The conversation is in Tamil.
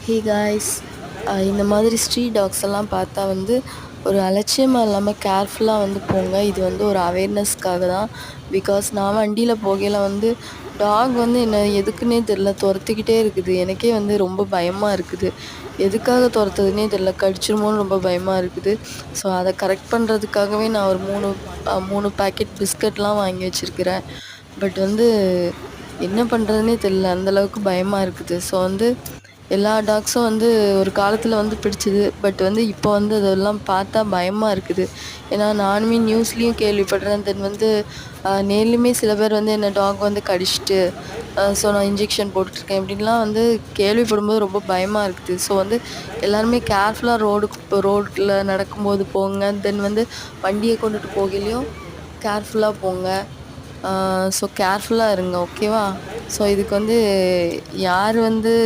ஹே காய்ஸ், இந்த மாதிரி ஸ்ட்ரீட் டாக்ஸ் எல்லாம் பார்த்தா வந்து ஒரு அலட்சியமாக இல்லாமல் கேர்ஃபுல்லாக வந்து போங்க. இது வந்து ஒரு அவேர்னஸ்க்காக தான். பிகாஸ் நான் வண்டியில் போகையில் வந்து டாக் வந்து என்ன எதுக்குன்னே தெரில துரத்திக்கிட்டே இருக்குது. எனக்கே வந்து ரொம்ப பயமாக இருக்குது. எதுக்காக துரத்துதுன்னே தெரில, கடிச்சிருமோன்னு ரொம்ப பயமாக இருக்குது. ஸோ அதை கரெக்ட் பண்ணுறதுக்காகவே நான் ஒரு 3 பேக்கெட் பிஸ்கட்லாம் வாங்கி வச்சுருக்கிறேன். பட் வந்து என்ன பண்ணுறதுன்னே தெரில, அந்தளவுக்கு பயமாக இருக்குது. ஸோ வந்து எல்லா டாக்ஸும் வந்து ஒரு காலத்தில் வந்து பிடிச்சது. பட் வந்து இப்போ வந்து அதெல்லாம் பார்த்தா பயமாக இருக்குது. ஏன்னா நானுமே நியூஸ்லேயும் கேள்விப்படுறேன். தென் வந்து நேர்லேயுமே சில பேர் வந்து என்ன டாக் வந்து கடிச்சிட்டு ஸோ நான் இன்ஜெக்ஷன் போட்டுட்ருக்கேன் இப்படின்லாம் வந்து கேள்விப்படும்போது ரொம்ப பயமாக இருக்குது. ஸோ வந்து எல்லாருமே கேர்ஃபுல்லாக ரோட்டில் நடக்கும்போது போங்க. தென் வந்து வண்டியை கொண்டுட்டு போகலையும் கேர்ஃபுல்லாக போங்க. ஸோ கேர்ஃபுல்லாக இருங்க, ஓகேவா? ஸோ இதுக்கு வந்து யார் வந்து